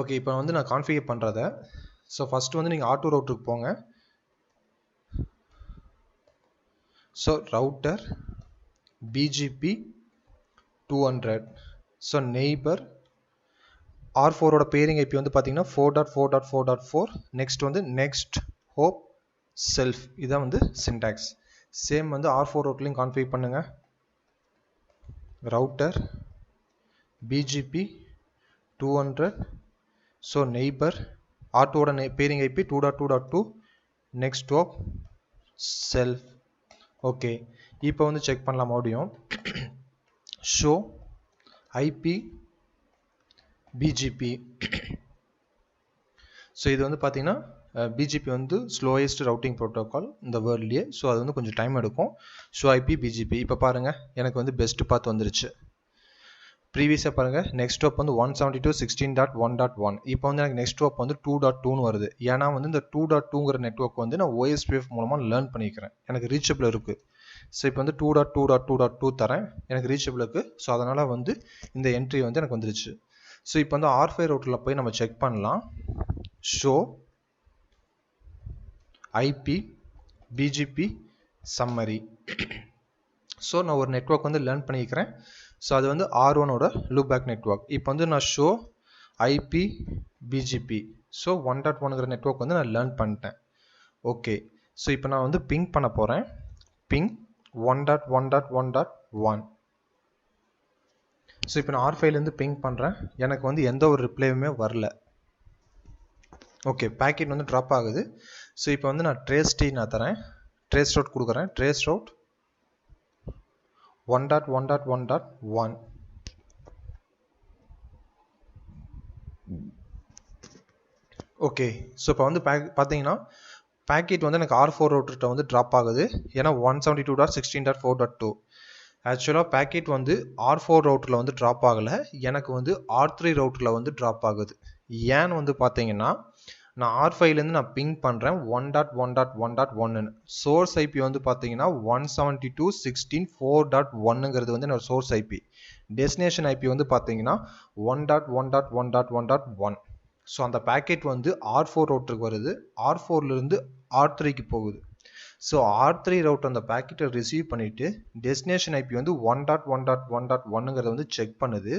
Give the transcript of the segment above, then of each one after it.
Okay, இப்போ வந்து நான் கான்ஃபிகர் பண்ணுறத. ஸோ ஃபஸ்ட்டு வந்து நீங்கள் R2 ரவுட்டருக்கு போங்க. So router BGP 200. So neighbour R4ஓட பேரிங் ஐபி வந்து பார்த்தீங்கன்னா 4.4.4.4. நெக்ஸ்ட் வந்து நெக்ஸ்ட் ஹோப் செல்ஃப். இதான் வந்து சின்டாக்ஸ். சேம் வந்து R4 ரவுட்லையும் கான்ஃபிகர் பண்ணுங்க. Router BGP 200. ஸோ நெய்பர் R2ஓட peering IP 2.2.2. Next hop self. Okay, இப்போ வந்து செக் பண்ணலாம் மறுபடியும். Show IP BGP. ஸோ இது வந்து பார்த்தீங்கன்னா BGP வந்து ஸ்லோயஸ்ட் ரவுட்டிங் ப்ரோட்டோகால் இந்த வேர்ல்ட்லேயே. ஸோ அது வந்து கொஞ்சம் டைம் எடுக்கும். Show IP BGP. இப்போ பாருங்கள், எனக்கு வந்து பெஸ்ட் பாத் வந்துருச்சு. ப்ரீவியஸாக பாருங்கள், நெக்ஸ்ட் ஹோப் வந்து 172.16.1.1. இப்போ வந்து எனக்கு நெக்ஸ்ட் ஹோப் வந்து 2.2ன்னு வருது. ஏன்னா வந்து இந்த 2.2ங்கிற நெட்வொர்க் வந்து நான் OSPF மூலமாக லேர்ன் பண்ணிக்கிறேன். எனக்கு ரீச்சபிள் இருக்குது. ஸோ இப்போ வந்து 2.2.2.2 தரேன், எனக்கு ரீச்சபிள் இருக்குது. ஸோ அதனால் வந்து இந்த என்ட்ரி வந்து எனக்கு வந்துருச்சு. ஸோ இப்போ வந்து R5 ரவுட்டரில் போய் நம்ம செக் பண்ணலாம். Show IP BGP summary. So நான் ஒரு நெட்வொர்க் வந்து லேர்ன் பண்ணிக்கிறேன். ஸோ அது வந்து R1ஓட லூப்பேக் நெட்வொர்க். இப்போ வந்து நான் ஷோ ஐபி BGP. ஸோ 1.1ங்கிற நெட்வொர்க் வந்து நான் லேர்ன் பண்ணிட்டேன். ஓகே, ஸோ இப்போ நான் வந்து பிங் பண்ண போகிறேன். பிங் 1.1.1.1. ஸோ இப்போ நான் R5லேருந்து பிங் பண்ணுறேன். எனக்கு வந்து எந்த ஒரு ரிப்ளையுமே வரல. ஓகே, பேக்கெட் வந்து ட்ராப் ஆகுது. ஸோ இப்போ வந்து நான் ட்ரேஸ் நான் தரேன், ட்ரேஸ் ரவுட் கொடுக்குறேன். Trace route 1.1.1.1. ஓகே, ஸோ இப்போ வந்து பார்த்தீங்கன்னா பேக்கெட் வந்து எனக்கு R4 ரவுட்டர்கிட்ட வந்து ட்ராப் ஆகுது. ஏன்னா 172.16.4.2. ஆக்சுவலாக பேக்கெட் வந்து R4 ரவுட்டரில் வந்து ட்ராப் ஆகலை, எனக்கு வந்து R3 ரவுட்டரில் வந்து ட்ராப் ஆகுது. ஏன்னு வந்து பார்த்தீங்கன்னா நான் R5லேருந்து நான் பிங் பண்ணுறேன் 1.1.1.1. சோர்ஸ் ஐபி வந்து பார்த்தீங்கன்னா 172.16.4.1ங்கிறது வந்து என்னோட சோர்ஸ் ஐபி. டெஸ்டினேஷன் ஐபி வந்து பார்த்தீங்கன்னா 1.1.1.1.1. ஸோ அந்த பேக்கெட் வந்து R4 ரவுட்டருக்கு வருது, R4லேருந்து R3க்கு போகுது. ஸோ R3 ரவுட்டர் அந்த பேக்கெட்டை ரிசீவ் பண்ணிவிட்டு டெஸ்டினேஷன் ஐபி வந்து 1.1.1.1ங்கிறத வந்து செக் பண்ணுது.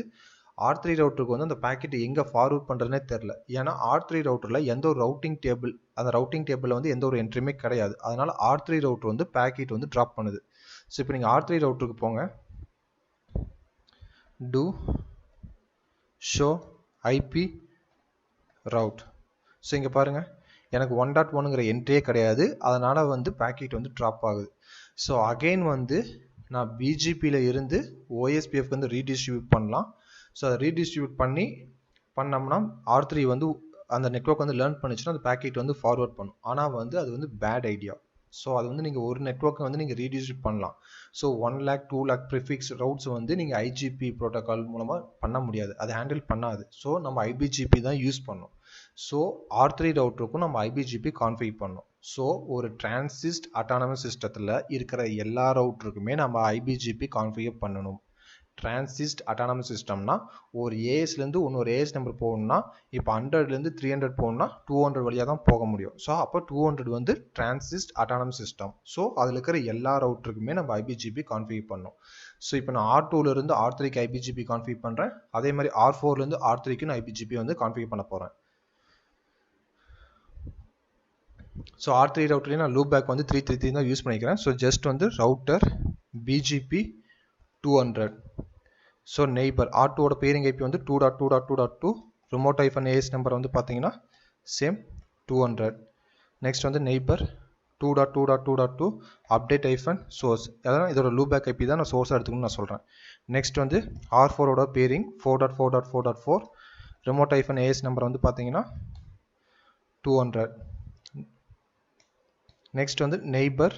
R3 ரவுட்டருக்கு வந்து அந்த பேக்கெட் எங்கே ஃபார்வர்ட் பண்ணுறதுனே தெரில. ஏன்னா R3 ரவுட்டரில் எந்த ஒரு ரவுட்டிங் டேபிள், அந்த ரவுட்டிங் டேபிளில் வந்து எந்த ஒரு என்ட்ரியுமே கிடையாது. அதனால் R3 ரவுட்டர் வந்து பேக்கெட் வந்து ட்ராப் பண்ணுது. ஸோ இப்போ நீங்கள் R3 ரவுட்டருக்கு போங்க. do show IP route. So இங்கே பாருங்கள், எனக்கு 1.1ங்கிற என்ட்ரியே கிடையாது. அதனால் வந்து பேக்கெட் வந்து ட்ராப் ஆகுது. ஸோ அகெயின் வந்து நான் BGPயில் இருந்து OSPFக்கு வந்து ரீடிஸ்ட்ரிபியூட் பண்ணலாம். ஸோ அதை ரீடிஸ்ட்ரிபியூட் பண்ணோம்னா R3 வந்து அந்த நெட்வொர்க் வந்து லேர்ன் பண்ணிச்சுன்னா அந்த பேக்கெட் வந்து ஃபார்வர்ட் பண்ணும். ஆனால் வந்து அது வந்து பேட் ஐடியா. ஸோ அது வந்து நீங்கள் ஒரு நெட்வொர்க்கை வந்து நீங்கள் ரீடிஸ்ட்ரிபியூட் பண்ணலாம். ஸோ 1 lakh 2 lakh ப்ரிஃபிக்ஸ் ரவுட்ஸ் வந்து நீங்கள் IGP ப்ரோட்டோகால் மூலமாக பண்ண முடியாது, அது ஹேண்டில் பண்ணாது. ஸோ நம்ம IBGP தான் யூஸ் பண்ணோம். ஸோ R3 ரவுட்டருக்கும் நம்ம IBGP கான்ஃபிகர் பண்ணோம். ஸோ ஒரு டிரான்சிஸ்ட் அட்டானமஸ் சிஸ்டத்தில் இருக்கிற எல்லா ரவுட்டருக்குமே நம்ம IBGP கான்ஃபிகர் பண்ணணும். டிரான்சிஸ்ட் அட்டானமஸ் சிஸ்டம்னா ஒரு ஏஎஸ்லேருந்து இன்னொரு ஏஎஸ் நம்பர் போகணும்னா இப்போ 100லேருந்து 300 போகணும்னா 200 வழியாக தான் போக முடியும். ஸோ அப்போ 200 வந்து டிரான்சிஸ்ட் அட்டானமஸ் சிஸ்டம். ஸோ அதில் இருக்கிற எல்லா ரவுட்டருக்குமே நம்ம IBGP கான்ஃபிகர் பண்ணோம். ஸோ இப்போ நான் R2லேருந்து R3க்கு IBGP கான்ஃபிகர் பண்ணுறேன். அதே மாதிரி R4லேருந்து R3க்கு நான் IBGP வந்து கான்ஃபிகர் பண்ண போகிறேன். ஸோ R3 ரவுட்டர்லேயும் நான் லூப் பேக் வந்து 333 தான் யூஸ் பண்ணிக்கிறேன். ஸோ ஜஸ்ட் வந்து ரவுட்டர் BGP 200. ஸோ நெய்பர் R2ஓட பேரிங் ஐபி வந்து 2.2.2.2. ரிமோட் -AS நம்பர் வந்து பார்த்தீங்கன்னா சேம் 200. நெக்ஸ்ட் வந்து நெய்பர் 2.2.2.2 அப்டேட் -source. அதான் இதோட லூப் பேக் ஐபி தான் நான் சோர்ஸாக எடுத்துக்கணும்னு நான் சொல்கிறேன். நெக்ஸ்ட் வந்து R4ஓட பேரிங் 4.4.4.4. ரிமோட் -AS நம்பர் வந்து பார்த்தீங்கன்னா 200. நெக்ஸ்ட் வந்து நெய்பர்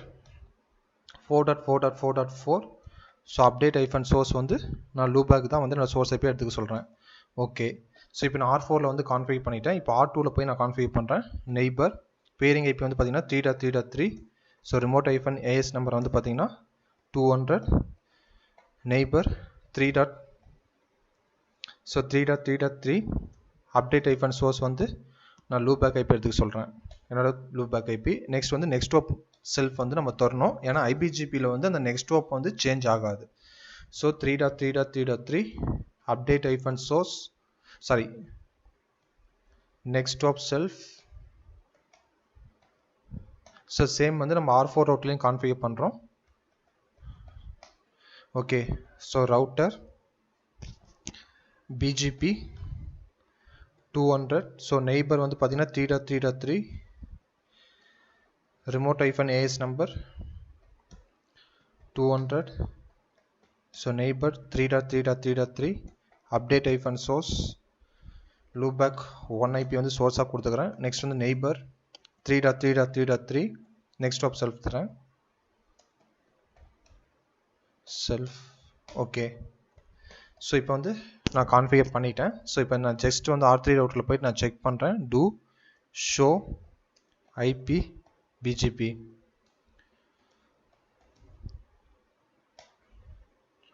4.4.4.4. ஸோ அப்டேட் -source வந்து நான் லூப் பேக் தான் வந்து நான் சோர்ஸ் ஐபி எடுத்துக்க சொல்கிறேன். ஓகே, ஸோ இப்போ நான் R4ல் வந்து கான்ஃபிகர் பண்ணிட்டேன். இப்போ R2வில் போய் நான் கான்ஃபிகர் பண்ணுறேன். நெய்பர் பேரிங் ஐபி வந்து பார்த்தீங்கன்னா 3.3.3. ஸோ ரிமோட் -AS நம்பர் வந்து பார்த்தீங்கன்னா 200. நெய்பர் 3.3.3. அப்டேட் ஐஃபன் சோர்ஸ் வந்து நான் லூப் பேக் ஐபி எடுத்துக்க சொல்கிறேன், என்னோட லூப் பேக் ஐபி. நெக்ஸ்ட் வந்து நெக்ஸ்ட் ஹாப் செல்ஃப் வந்து நம்ம தரணும், ஏன்னா ஐபிஜிபியில் வந்து அந்த நெக்ஸ்ட் ஹாப் வந்து சேஞ்ச் ஆகாது. So 3.3.3.3 update hyphen source sorry next hop self. So same வந்து நம்ம R4 ரவுட்லையும் கான்ஃபிகர் பண்ணுறோம். Okay, so router BGP 200. So neighbour வந்து பார்த்தீங்கன்னா 3.3.3 remote hyphen AS number 200. So neighbour 3.3.3.3 update hyphen source loopback 1 IP வந்து சோர்ஸாக கொடுத்துக்கிறேன். நெக்ஸ்ட் வந்து நெய்பர் 3.3.3.3 நெக்ஸ்ட் ஹாப் செல்ஃப் தரேன், செல்ஃப். ஓகே, ஸோ இப்போ வந்து நான் கான்ஃபிகர் பண்ணிட்டேன். ஸோ இப்போ நான் ஜஸ்ட் வந்து R3 ரவுட்டில் போயிட்டு நான் செக் பண்ணுறேன். do show IP BGP.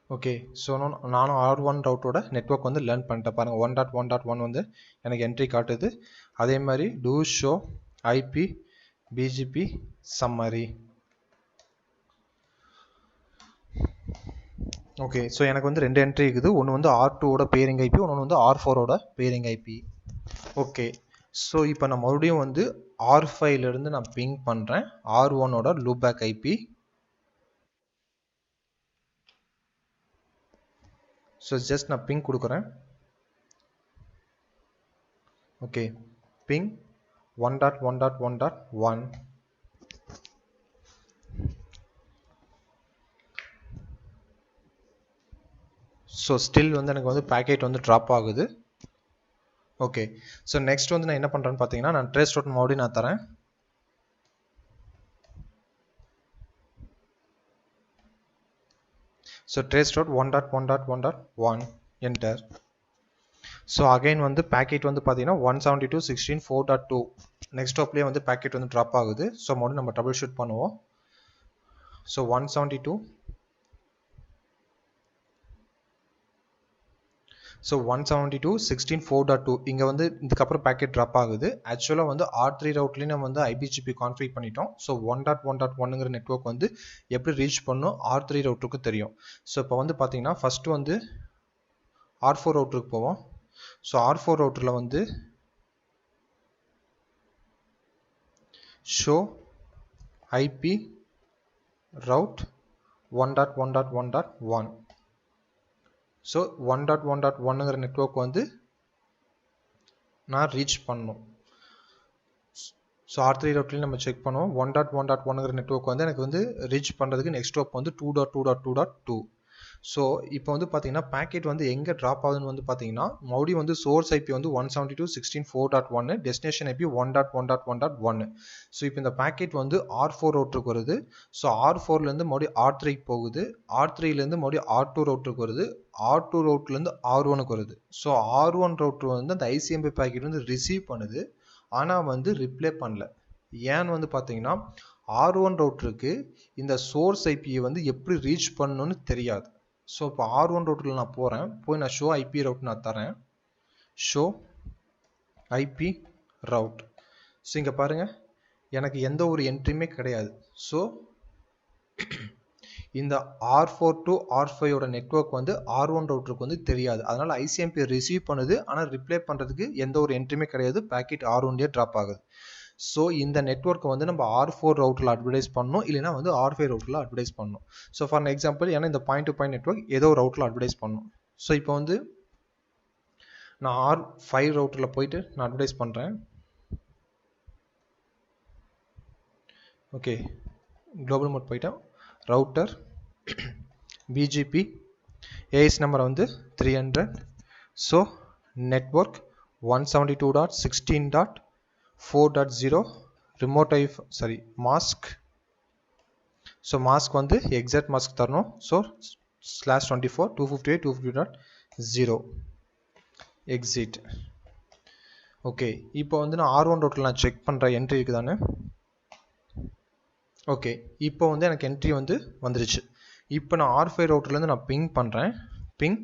Okay, so நானும் R1 ரவுட்டோட நெட்வொர்க் வந்து லேர்ன் பண்ணிட்டேன். பாருங்கள் 1.1.1 வந்து எனக்கு என்ட்ரி காட்டுது. அதே மாதிரி do show IP BGP summary. Okay, so எனக்கு வந்து 2 என்ட்ரி இருக்குது. ஒன்று வந்து R2ஓட பேரிங் ஐபி, ஒன்று வந்து R4ஓட பேரிங் ஐபி. ஓகே, ஸோ இப்போ நான் மறுபடியும் வந்து R5லேருந்து நான் பிங் பண்ணுறேன் R1ஓட லூப்பேக் ஐபி. ஸோ ஜஸ்ட் நான் பிங் கொடுக்குறேன். Okay, ping 1.1.1.1. ஸோ ஸ்டில் வந்து எனக்கு வந்து பேக்கெட் வந்து ட்ராப் ஆகுது. ஓகே, ஸோ நெக்ஸ்ட் வந்து நான் என்ன பண்ணுறேன்னு பார்த்தீங்கன்னா, நான் ட்ரேஸ் ரூட் மறுபடியும் நான் தரேன். So trace route 1.1.1.1 enter. So again வந்து பேக்கெட் வந்து பார்த்தீங்கன்னா 172.16.4.2 நெக்ஸ்ட் ஹாப்லேயே வந்து பேக்கெட் வந்து ட்ராப் ஆகுது. ஸோ மறுபடியும் நம்ம ட்ரபிள் ஷூட் பண்ணுவோம். ஸோ 172. ஸோ 172.16.4.2 இங்கே வந்து இதுக்கப்புறம் பேக்கெட் ட்ராப் ஆகுது. ஆக்சுவலாக வந்து R3 ரவுட்லேயும் நம்ம வந்து ஐபிஜிபி கான்ஃபிக் பண்ணிட்டோம். ஸோ 1.1.1ங்கிற நெட்வொர்க் வந்து எப்படி ரீச் பண்ணணும் R3 ரவுட்டருக்கு தெரியும். ஸோ இப்போ வந்து பார்த்தீங்கன்னா ஃபஸ்ட்டு வந்து R4 ரவுட்டருக்கு போவோம். ஸோ R4 ரவுட்டரில் வந்து ஷோ ஐபி ரவுட் 1.1.1.1. ஸோ 1.1.1ங்கிற நெட்வொர்க் வந்து நான் ரீச் பண்ணணும். ஸோ R3 ரவுட்லையும் நம்ம செக் பண்ணுவோம். 1.1.1ங்கிற நெட்வொர்க் வந்து எனக்கு வந்து ரீச் பண்ணுறதுக்கு நெக்ஸ்ட் ஹாப் வந்து 2.2.2.2. ஸோ இப்போ வந்து பார்த்தீங்கன்னா பேக்கெட் வந்து எங்கே ட்ராப் ஆகுதுன்னு வந்து பார்த்தீங்கன்னா மறுபடியும் வந்து சோர்ஸ் ஐபி வந்து 172.16.4.1, டெஸ்டினேஷன் ஐபி 1.1.1.1. ஸோ இப்போ இந்த பேக்கெட் வந்து R4 ரவுட்டருக்கு வருது. ஸோ R4லேருந்து மறுபடியும் R3 போகுது. R3லேருந்து மறுபடியும் R2 ரவுட்டருக்கு வருது. R2 ரவுட்லேருந்து R1க்கு வருது. ஸோ R1 ரவுட்டர் வந்து அந்த ICMP பேக்கெட் வந்து ரிசீவ் பண்ணுது, ஆனால் வந்து ரிப்ளை பண்ணல. ஏன்னு வந்து பார்த்தீங்கன்னா R1 ரவுட்டருக்கு இந்த சோர்ஸ் ஐபியை வந்து எப்படி ரீச் பண்ணணும்னு தெரியாது. ஸோ இப்போ R1 ரவுட்டரில் நான் போய் நான் ஷோ ஐபி ரவுட் நான் தரேன். Show IP route. ஸோ இங்கே பாருங்கள் எனக்கு எந்த ஒரு என்ட்ரியுமே கிடையாது. ஸோ இந்த R4 to R5ஓட நெட்வொர்க் வந்து R1 ரவுட்டருக்கு வந்து தெரியாது. அதனால் ஐசிஎம்பி ரிசீவ் பண்ணுது, ஆனால் ரிப்ளை பண்ணுறதுக்கு எந்த ஒரு என்ட்ரியுமே கிடையாது. பேக்கெட் R1லேயே ட்ராப் ஆகுது. ஸோ இந்த நெட்வொர்க்கை வந்து நம்ம R4 ரவுட்டில் அட்வர்டைஸ் பண்ணணும், இல்லைனா வந்து R5 ரவுட்டில் அட்வர்டைஸ் பண்ணணும். ஸோ ஃபார் எக்ஸாம்பிள் ஏன்னா இந்த பாயிண்ட் டு பாயிண்ட் நெட்வொர்க் ஏதோ ஒரு ரவுட்டில் அட்வர்டைஸ் பண்ணணும். ஸோ இப்போ வந்து நான் R5 ரவுட்டரில் போயிட்டு நான் அட்வர்டைஸ் பண்ணுறேன். ஓகே, குளோபல் மோட் போயிட்டேன். ரவுட்டர் BGP AS நம்பர் வந்து 300. So network 172.16.4.0 remote mask. So mask வந்து எக்ஸாக்ட் மாஸ்க் தரணும். So /24 258.250.0 exit. ஓகே, இப்போ வந்து நான் R1 ரவுட்டில் நான் செக் பண்ணுறேன் என்ட்ரி இருக்குதானே. ஓகே, இப்போ வந்து எனக்கு என்ட்ரி வந்து வந்துருச்சு. இப்போ நான் R5 ரவுட்டர்லேருந்து நான் பிங் பண்ணுறேன். பிங்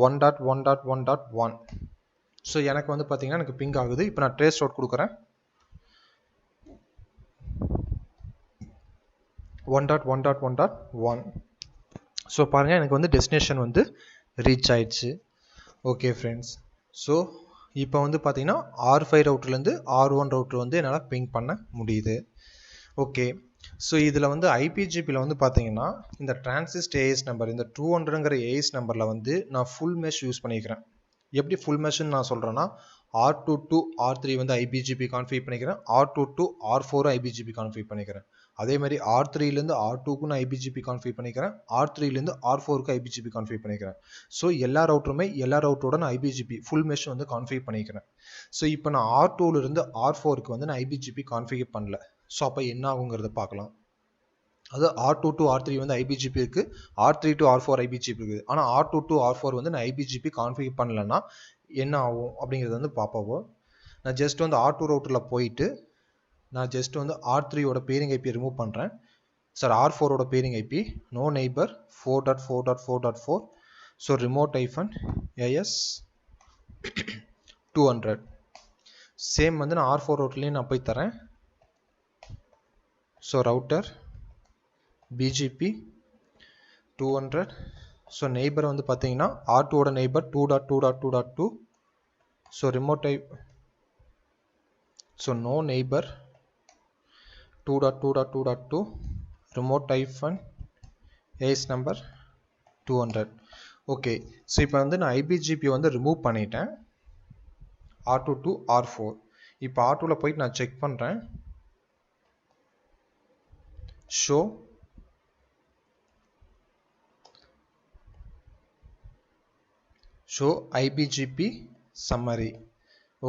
1.1.1.1. ஸோ எனக்கு வந்து பார்த்தீங்கன்னா எனக்கு பிங் ஆகுது. இப்போ நான் ட்ரேஸ் ரவுட் கொடுக்குறேன். 1.1.1.1. ஸோ பாருங்கள் எனக்கு வந்து டெஸ்டினேஷன் வந்து ரீச் ஆயிடுச்சு. ஓகே ஃப்ரெண்ட்ஸ், ஸோ இப்போ வந்து பார்த்தீங்கன்னா R5 ரவுட்டர்லேருந்து R1 ரவுட்டர் வந்து என்னால் பிங் பண்ண முடியுது. ஓகே, ஸோ இதில் வந்து ஐபிஜிபியில் வந்து பார்த்தீங்கன்னா இந்த டிரான்சிஸ்ட் ஏஎஸ் நம்பர், இந்த 200ங்கிற ஏஎஸ் நம்பரில் வந்து நான் ஃபுல் மெஷ் யூஸ் பண்ணிக்கிறேன். எப்படி ஃபுல் மெஷ்ன்னு நான் சொல்கிறேன்னா, R2 to R3 வந்து ஐபிஜிபி கான்ஃபிகர் பண்ணிக்கிறேன், R2 to R4 ஐபிஜிபி கான்ஃபிகர் பண்ணிக்கிறேன். அதே மாதிரி R3லேருந்து R2க்கு நான் ஐபிஜிபி கான்ஃபிகர் பண்ணிக்கிறேன், R3லேருந்து R4க்கு ஐபிஜிபி கான்ஃபிகர் பண்ணிக்கிறேன். ஸோ எல்லா ரவுட்டருமே எல்லா ரவுட்டரோட நான் ஐபிஜிபி ஃபுல் மெஷ் வந்து கான்ஃபிகர் பண்ணிக்கிறேன். ஸோ இப்போ நான் R2லேருந்து R4க்கு வந்து நான் ஐபிஜிபி கான்ஃபிகர் பண்ணல. ஸோ அப்போ என்ன ஆகுங்கிறத பார்க்கலாம். அது R2 to R3 வந்து ஐபிஜிபி இருக்குது, R3 to R4 ஐபிஜிபி இருக்குது. ஆனால் R2 to R4 வந்து நான் ஐபிஜிபி கான்ஃபிகர் பண்ணலன்னா என்ன ஆகும் அப்படிங்கிறது வந்து பார்ப்போம். நான் ஜஸ்ட் வந்து R2 ரவுட்டரில் போயிட்டு நான் ஜஸ்ட் வந்து R3யோட பேரிங் ஐபி ரிமூவ் பண்ணுறேன். சார் R4ஓட peering IP no neighbour 4.4.4.4. So remote -AS 200. Same வந்து நான் R4 ரவுட்டர்லேயும் நான் போய் தரேன். So router BGP 200. So neighbour வந்து பார்த்தீங்கன்னா R2ஓட neighbour 2.2.2.2. So remote type, so no neighbour 2.2.2.2 remote -AS number 200. Okay, so இப்போ வந்து நான் ஐபிஜிபி வந்து ரிமூவ் பண்ணிட்டேன் R2 to R4. இப்போ R2ல போயிட்டு நான் செக் பண்ணுறேன். Show ஐபிஜிபி summary.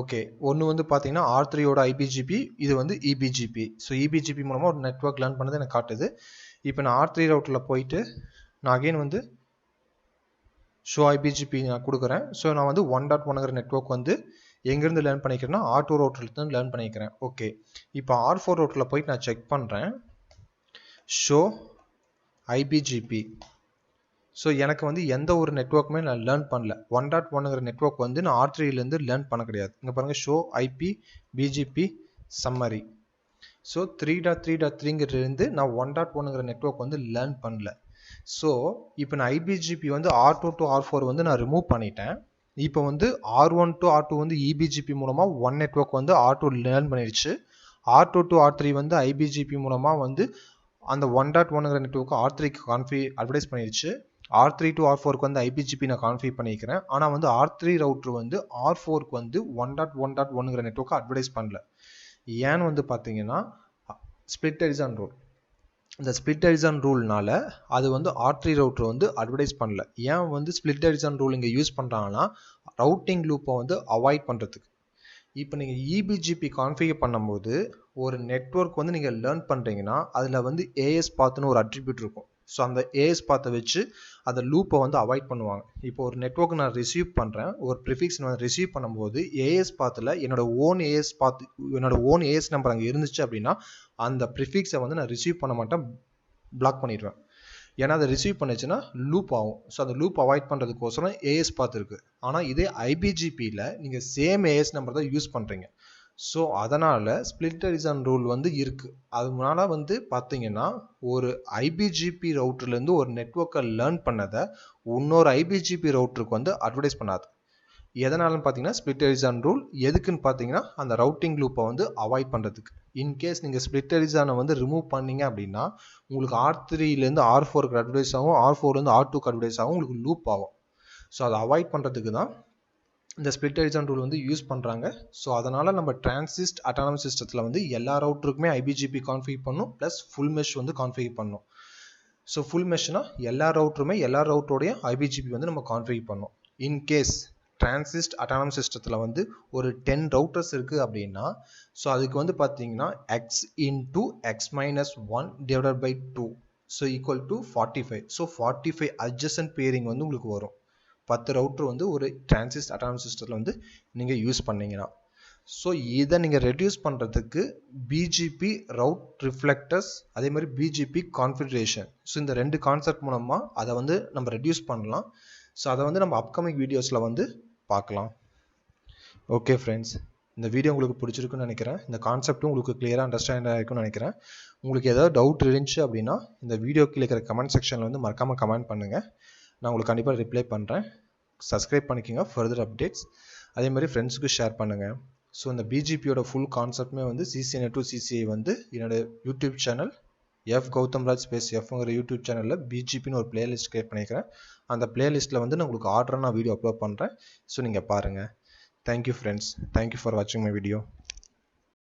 ஓகே, ஒன்று வந்து பார்த்தீங்கன்னா R3யோட ஐபிஜிபி, இது வந்து இபிஜிபி. ஸோ இபிஜிபி மூலமாக ஒரு நெட்வொர்க் லேர்ன் பண்ணது எனக்கு காட்டுது. இப்போ நான் R3 ரவுட்டரில் போயிட்டு நான் அகெயின் வந்து ஷோ ஐபிஜிபி நான் கொடுக்குறேன். ஸோ நான் வந்து 1.1ங்கிற நெட்வொர்க் வந்து எங்கேருந்து லேர்ன் பண்ணிக்கிறேன்னா R2 ரவுட்டர்லேருந்து லேர்ன் பண்ணிக்கிறேன். ஓகே, இப்போ R4 ரவுட்டரில் போயிட்டு நான் செக் பண்ணுறேன். ஷோ ஐபிஜிபி. ஸோ எனக்கு வந்து எந்த ஒரு நெட்வொர்க்குமே நான் லேர்ன் பண்ணல. 1.1ங்கிற நெட்வொர்க் வந்து நான் R3லேருந்து லேர்ன் பண்ண கிடையாது. இங்கே பாருங்கள், show IP BGP summary. So 3.3.3ங்கிறது நான் 1.1ங்கிற நெட்வொர்க் வந்து லேர்ன் பண்ணல. ஸோ இப்போ நான் ஐபிஜிபி வந்து R2 to R4 வந்து நான் ரிமூவ் பண்ணிட்டேன். இப்போ வந்து R1 to R2 வந்து இபிஜிபி மூலமாக ஒன் நெட்வொர்க் வந்து R2 லேர்ன் பண்ணிடுச்சு. R2 to R3 வந்து ஐபிஜிபி மூலமாக வந்து அந்த 1.1ங்கிற நெட்வொர்க்கு R3க்கு அட்வர்டைஸ் பண்ணிடுச்சு. R3 to R4க்கு வந்து ஐபிஜிபி நான் கான்ஃபிகர் பண்ணிக்கிறேன். ஆனால் வந்து R3 ரவுட்டர் வந்து R4க்கு வந்து 1.1.1ங்கிற நெட்வொர்க்கை அட்வர்டைஸ் பண்ணல. ஏன்னு வந்து பார்த்தீங்கன்னா ஸ்பிளிட் ஹரிசான் ரூல். இந்த ஸ்பிளிட் ஹரிசான் ரூல்னால அது வந்து R3 ரவுட்டர் வந்து அட்வர்டைஸ் பண்ணல. ஏன் வந்து ஸ்பிளிட் ஹரிசான் ரூல் இங்கே யூஸ் பண்ணுறாங்கன்னா ரவுட்டிங் லூப்பை வந்து அவாய்ட் பண்ணுறதுக்கு. இப்போ நீங்கள் இபிஜிபி கான்ஃபிகர் பண்ணும்போது ஒரு நெட்வொர்க் வந்து நீங்கள் லேர்ன் பண்ணுறீங்கன்னா அதில் வந்து ஏஎஸ் பாத்துன்னு ஒரு அட்ரிபியூட் இருக்கும். ஸோ அந்த ஏஎஸ் பாத்தை வச்சு அந்த லூப்பை வந்து அவாய்ட் பண்ணுவாங்க. இப்போ ஒரு நெட்வொர்க் நான் ரிசீவ் பண்ணுறேன், ஒரு ப்ரிஃபிக்ஸ் நான் ரிசீவ் பண்ணும்போது ஏஎஸ் பாத்தில் என்னோட ஓன் ஏஎஸ் நம்பர் அங்கே இருந்துச்சு அப்படின்னா அந்த ப்ரிஃபிக்ஸை வந்து நான் ரிசீவ் பண்ண மாட்டேன், பிளாக் பண்ணிடுவேன். ஏன்னா அதை ரிசீவ் பண்ணிச்சுன்னா லூப் ஆகும். ஸோ அந்த லூப் அவாய்ட் பண்ணுறதுக்கோசரம் ஏஎஸ் பாத் இருக்குது. ஆனால் இதே ஐபிஜிபியில் நீங்கள் சேம் ஏஎஸ் நம்பர் தான் யூஸ் பண்ணுறீங்க. ஸோ அதனால் ஸ்பிளிட் ஹரிசான் ரூல் வந்து இருக்குது. அதனால வந்து பார்த்தீங்கன்னா ஒரு ஐபிஜிபி ரவுட்டர்லேருந்து ஒரு நெட்வொர்க்கை லேர்ன் பண்ணதை இன்னொரு ஐபிஜிபி ரவுட்டருக்கு வந்து அட்வர்டைஸ் பண்ணாது. எதனாலன்னு பார்த்தீங்கன்னா ஸ்பிளிட் ஹரிசான் ரூல் எதுக்குன்னு பார்த்தீங்கன்னா அந்த ரவுட்டிங் லூப்பை வந்து அவாய்ட் பண்ணுறதுக்கு. இன்கேஸ் நீங்கள் ஸ்பிளிட் ஹரிசானை வந்து ரிமூவ் பண்ணீங்க அப்படின்னா உங்களுக்கு R3லேருந்து R4க்கு அட்வர்டைஸ் ஆகும், R4லேருந்து R2க்கு அட்வர்டைஸ் ஆகும், உங்களுக்கு லூப் ஆகும். ஸோ அதை அவாய்ட் பண்ணுறதுக்கு தான் இந்த ஸ்பிளிட் ஹரிசான் ரூல் வந்து யூஸ் பண்ணுறாங்க. ஸோ அதனால் நம்ம டிரான்சிஸ்ட் அட்டானமஸ் சிஸ்டத்தில் வந்து எல்லா ரவுட்டருக்குமே ஐபிஜிபி கான்ஃபிகர் பண்ணும், ப்ளஸ் ஃபுல் மெஷ் வந்து கான்ஃபிகர் பண்ணும். ஸோ ஃபுல் மெஷ்னா எல்லா ரவுட்டருமே எல்லா ரவுட்டரோடைய ஐபிஜிபி வந்து நம்ம கான்ஃபிகர் பண்ணோம். இன்கேஸ் டிரான்சிஸ்ட் அட்டானமஸ் சிஸ்டத்தில் வந்து ஒரு 10 ரவுட்டர்ஸ் இருக்குது அப்படின்னா ஸோ அதுக்கு வந்து பார்த்தீங்கன்னா x into x-1 divided by 2 so equal to 45. So 45 adjacent bearing வந்து உங்களுக்கு வரும். 10 ரவுட்டர் வந்து ஒரு டிரான்சிஸ்ட் அட்டானமஸ் சிஸ்டத்தில் வந்து நீங்கள் யூஸ் பண்ணீங்கன்னா. ஸோ இதை நீங்கள் ரெடியூஸ் பண்ணுறதுக்கு பிஜிபி ரவுட் ரிஃப்ளெக்டர்ஸ் அதே மாதிரி பிஜிபி கான்ஃபிகரேஷன், ஸோ இந்த 2 கான்செப்ட் மூலமாக அதை வந்து நம்ம ரெடியூஸ் பண்ணலாம். ஸோ அதை வந்து நம்ம அப்கமிங் வீடியோஸில் வந்து பார்க்கலாம். ஓகே ஃப்ரெண்ட்ஸ், இந்த வீடியோ உங்களுக்கு பிடிச்சிருக்குன்னு நினைக்கிறேன். இந்த கான்செப்ட்டும் உங்களுக்கு கிளியராக அண்டர்ஸ்டாண்ட் ஆகிருக்குன்னு நினைக்கிறேன். உங்களுக்கு ஏதாவது டவுட் இருந்துச்சு அப்படின்னா இந்த வீடியோக்கு இருக்கிற கமெண்ட் செக்ஷனில் வந்து மறக்காமல் கமெண்ட் பண்ணுங்கள். நான் உங்களுக்கு கண்டிப்பாக ரிப்ளை பண்ணுறேன். சப்ஸ்கிரைப் பண்ணிக்கோங்க ஃபர்தர் அப்டேட்ஸ். அதே மாதிரி ஃப்ரெண்ட்ஸுக்கு ஷேர் பண்ணுங்கள். ஸோ இந்த பிஜிபியோட ஃபுல் கான்செப்ட்மே வந்து CCNA to CCI வந்து என்னோட யூடியூப் சேனல் Gautamraj ஸ்பேஸ் எஃப்ங்கிற யூடியூப் சேனலில் பிஜிபின்னு ஒரு பிளேலிஸ்ட் கிரியேட் பண்ணிக்கிறேன். அந்த பிளேலிஸ்ட்டில் வந்து நான் உங்களுக்கு ஆர்டராக நான் வீடியோ அப்லோட் பண்ணுறேன். ஸோ நீங்கள் பாருங்கள். Thank you friends. Thank you for watching my video.